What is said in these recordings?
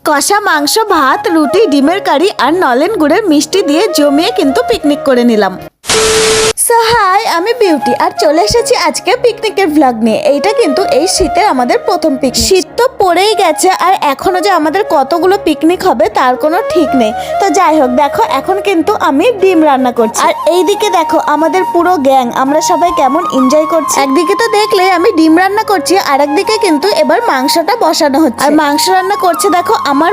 কষা মাংস, ভাত, রুটি, ডিমের কারি আর নলেন গুড়ের মিষ্টি দিয়ে জমিয়ে কিন্তু পিকনিক করে নিলাম। সো হাই, আমি বিউটি আর চলে এসেছি আজকে পিকনিকের ভ্লগ নিয়ে। এইটা কিন্তু এই শীতের আমাদের প্রথম পিকনিক। শীত তো পড়েই গেছে আর এখনো যে আমাদের কতগুলো পিকনিক হবে তার কোনো ঠিক নেই। তো যাই হোক, দেখো এখন কিন্তু আমি ডিম রান্না করছি আর এইদিকে দেখো আমাদের পুরো গ্যাং আমরা সবাই কেমন এনজয় করছি। একদিকে তো দেখলে আমি ডিম রান্না করছি আর একদিকে কিন্তু এবার মাংসটা বসানো হচ্ছে। আর মাংস রান্না করছে দেখো আমার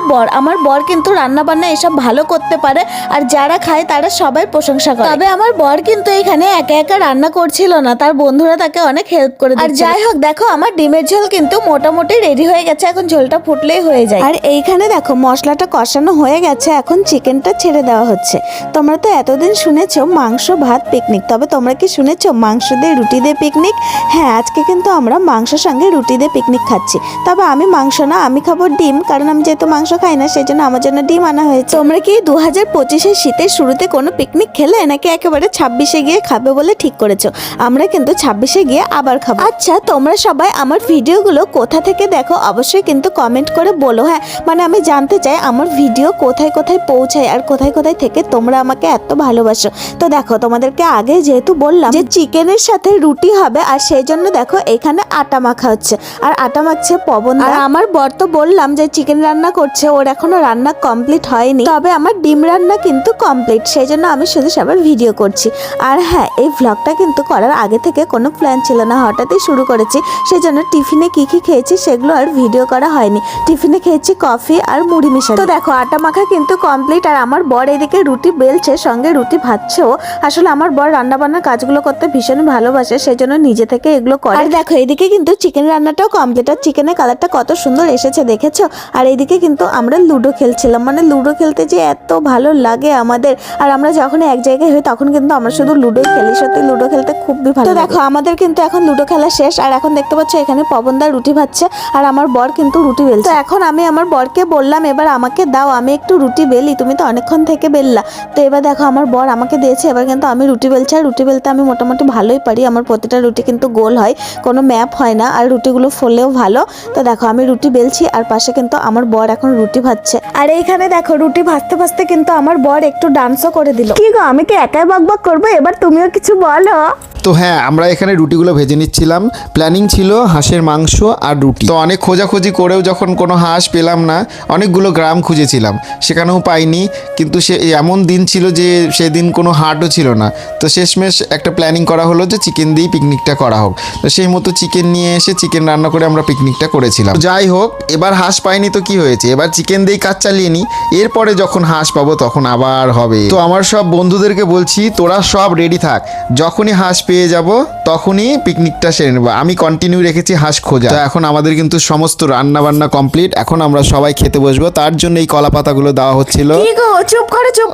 বর কিন্তু রান্না বান্না এসব ভালো করতে পারে আর যারা খায় তারা সবাই প্রশংসা করে। তবে আমার বর কিন্তু এখানে একা একা রান্না করছিল না, তার বন্ধুরা তাকে অনেক হেল্প করে দিচ্ছিল। আর যাই হোক দেখো আমার ডিমের ঝোল কিন্তু মোটামুটি রেডি হয়ে গেছে, এখন ঝোলটা ফুটলেই হয়ে যায়। আর এইখানে দেখো মশলাটা কষানো হয়ে গেছে, এখন চিকেনটা ছেড়ে দেওয়া হচ্ছে। তোমরা তো এতদিন শুনেছো মাংস ভাত পিকনিক, তবে তোমরা কি শুনেছো মাংস দিয়ে রুটি দিয়ে পিকনিক? হ্যাঁ, আজকে কিন্তু আমরা মাংসের সঙ্গে রুটি দিয়ে পিকনিক খাচ্ছি। তবে আমি মাংস না, আমি খাবো ডিম, কারণ আমি যেহেতু মাংস খাই না সেই জন্য আমার জন্য ডিম আনা হয়েছে। তোমরা কি 2025-এর শীতের শুরুতে কোনো পিকনিক খেলে নাকি একেবারে 26-এ গিয়ে খাবে বলে ঠিক করেছো? আমরা কিন্তু 26-এ গিয়ে আবার খাবো। আচ্ছা, তোমরা সবাই আমার ভিডিওগুলো কোথা থেকে দেখো অবশ্যই কিন্তু কমেন্ট করে বলো। হ্যাঁ, মানে আমি জানতে চাই আমার ভিডিও কোথায় কোথায় পৌঁছায় আর কোথায় কোথায় থেকে তোমরা আমাকে এত ভালোবাসো। তো দেখো তোমাদেরকে আগে যেহেতু বললাম যে চিকেনের সাথে রুটি হবে আর সেই জন্য দেখো এখানে আটা মাখা হচ্ছে আর আটা মাখছে পবন। আর আমার বর তো বললাম যে চিকেন রান্না করছে, ওর এখনো রান্না কমপ্লিট হয়নি, তবে আমার ডিম রান্না কিন্তু কমপ্লিট, সেই জন্য আমি শুধু সবার ভিডিও করছি। আর হ্যাঁ, এই ভ্লগটা কিন্তু করার আগে থেকে কোনো প্ল্যান ছিল না, হঠাৎই শুরু করেছি, সেই জন্য টিফিনে কি কি খেয়েছি সেগুলো আর ভিডিও করা হয়নি। টিফিনে খেয়েছি কফি আর মুড়ি মিশাই। তো দেখো আটা মাখা কিন্তু কমপ্লিট আর আমার বর এদিকে রুটি বেলছে, সঙ্গে রুটি ভাজছেও। আসলে আমার বর রান্না বান্নার কাজগুলো করতে ভীষণ ভালোবাসে, সেই জন্য নিজে থেকে এগুলো করে। আর দেখো এদিকে কিন্তু চিকেন রান্নাটাও কমপ্লিট আর চিকেনের কালারটা কত সুন্দর এসেছে দেখেছো। আর এইদিকে কিন্তু আমরা লুডো খেলছিলাম, মানে লুডো খেলতে যে এত ভালো লাগে আমাদের। আর আমরা যখন এক জায়গায় হই তখন কিন্তু আমরা শুধু লুডো খেলি, সত্যি লুডো খেলতে খুবই ভালো। তো দেখো আমাদের কিন্তু এখন লুডো খেলা শেষ আর এখন দেখতে পাচ্ছ এখানে পবনদা রুটি ভাজছে আর আমার বর কিন্তু রুটি বেলছে। তো এখন আমি আমার বরকে বললাম এবার আমাকে দাও, আমি একটু রুটি বেলি, তুমি তো অনেকক্ষণ থেকে বেললা। তো এবার দেখো আমার বর আমাকে দিয়েছে, এবার কিন্তু আমি রুটি বেলছি। আর রুটি বেলতে আমি মোটামুটি ভালোই পারি, আমার প্রতিটা রুটি কিন্তু গোল হয়, কোনো ম্যাপ হয় না আর রুটিগুলো ফোলেও ভালো। তো দেখো আমি রুটি বেলছি আর পাশে কিন্তু আমার বর এখন রুটি ভাজছে। আর এইখানে দেখো রুটি ভাজতে ভাজতে কিন্তু আমার বর একটু ডান্সও করে দিল। কি গো, আমি কি একাই বকবক করবো? এবার তুমিও কিছু বলো। তো হ্যাঁ, আমরা এখানে রুটিগুলো ভেজে নিচ্ছিলাম। প্ল্যানিং ছিল হাঁসের মাংস আর রুটি। তো অনেক খোঁজাখুঁজি করেও যখন কোনো হাঁস পেলাম না, অনেকগুলো গ্রাম খুঁজেছিলাম, সেখানেও পাইনি। কিন্তু সে এমন দিন ছিল যে সেদিন কোনো হাটও ছিল না। তো শেষমেশ একটা প্ল্যানিং করা হলো যে চিকেন দিয়েই পিকনিকটা করা হোক। তো সেই মতো চিকেন নিয়ে এসে চিকেন রান্না করে আমরা পিকনিকটা করেছিলাম। যাই হোক, এবার হাঁস পাইনি তো কি হয়েছে, এবার চিকেন দিয়েই কাজ চালিয়ে নিই, এরপরে যখন হাঁস পাবো তখন আবার হবে। তো আমার সব বন্ধুদেরকে বলছি তোরা সব রেডি থাক, যখনই হাঁস পেয়ে যাব তখনই পিকনিকটা সেরে নেবো। আমি কন্টিনিউ রেখেছি হাঁস খোঁজা। তো এখন আমাদের কিন্তু সমস্ত রান্না বান্না কমপ্লিট, এখন আমরা সবাই খেতে বসবো, তার জন্য এই কলা পাতাগুলো দেওয়া হচ্ছিল। কি গো, চুপ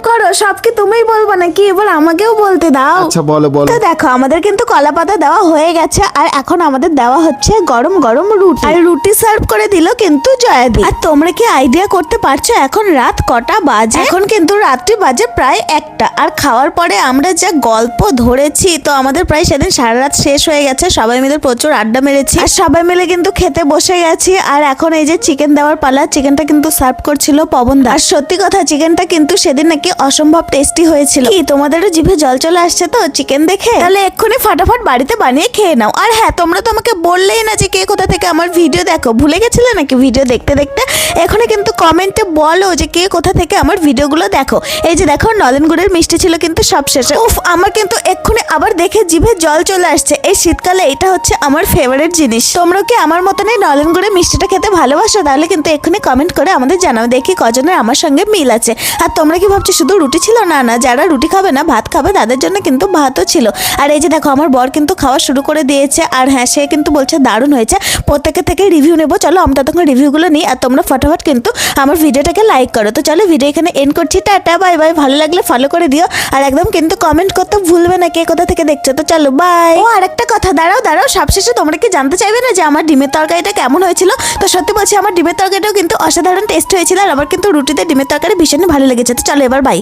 করো, সব কি তুমিই বলবো নাকি? এবার আমাকেও বলতে দাও। আচ্ছা বলো। তো দেখো আমাদের কিন্তু কলা পাতা দেওয়া হয়ে গেছে আর এখন আমাদের দেওয়া হচ্ছে গরম গরম রুটি। আর রুটি সার্ভ করে দিল কিন্তু জয়াদি। আর তোমরা কি আইডিয়া করতে পারছো এখন রাত কটা বাজে? এখন কিন্তু রাত্রি বাজে প্রায় 1টা। আর খাওয়ার পরে আমরা যা গল্প ধরেছি, তো আমাদের প্রায় সেদিন সারা রাত শেষ হয়ে গেছে, সবাই মিলে প্রচুর আড্ডা মেরেছি আর সবাই মিলে কিন্তু খেতে বসে গেছি। আর এখন এই যে চিকেন দেওয়ার পালা, চিকেনটা কিন্তু সার্ভ করছিল পবনদা। আর সত্যি কথা চিকেনটা কিন্তু সেদিন নাকি অসম্ভব টেস্টি হয়েছিল। কি তোমাদেরও জিভে জল চলে আসছে তো চিকেন দেখে? তাহলে এক্ষুনি ফটাফট বাড়িতে বানিয়ে খেয়ে নাও। আর হ্যাঁ, তোমরা তো আমাকে বললেই না যে কে কোথা থেকে আমার ভিডিও দেখো, ভুলে গেছিলে নাকি ভিডিও দেখতে দেখতে? এখনই কিন্তু কমেন্টে বলো যে কে কোথা থেকে আমার ভিডিওগুলো দেখো। এই যে দেখো নলেন গুড়ের মিষ্টি ছিল কিন্তু সব শেষে। উফ, আমার কিন্তু এক্ষুনি আবার দেখে জিভে জল চলে আসছে। এই শীতকালে এটা হচ্ছে আমার ফেভারিট জিনিস। তোমরা কি আমার মতনই নলেন গুড়ের মিষ্টিটা খেতে ভালোবাসো? তাহলে কিন্তু এক্ষুনি কমেন্ট করে আমাদের জানাও, দেখি কজনের আমার সঙ্গে মিল আছে। আর তোমরা কি ভাবছো শুধু রুটি ছিল? না, যারা রুটি খাবে না ভাত খাবে তাদের জন্য কিন্তু ভাতও ছিল। আর এই যে দেখো আমার বর কিন্তু খাওয়া শুরু করে দিয়েছে আর হ্যাঁ, সে কিন্তু বলছে দারুণ হয়েছে, প্রত্যেকের থেকে রিভিউ নেবো। চলো আমরা তখন রিভিউগুলো নিই আর তোমরা ফটাফট কিন্তু আমার ভিডিওটাকে লাইক করো। তো চলো ভিডিও এখানে এন্ড করছি, টাটা বাই বাই। ভালো লাগলে ফলো করে দিও আর একদম কিন্তু কমেন্ট করতে ভুলবে না কে কোথা থেকে দেখছো। তো চলো বাই। ও আরেকটা কথা, দাঁড়াও সবশেষে তোমরা কি জানতে চাইবে না যে আমার ডিমের তরকারিটা কেমন হয়েছিল? তো সত্যি বলছি আমার ডিমের তরকারিটাও কিন্তু অসাধারণ টেস্ট হয়েছিল আর আমার কিন্তু রুটিতে ডিমের তরকারি ভীষণ ভালো লেগেছে। তো চলো এবার বাই।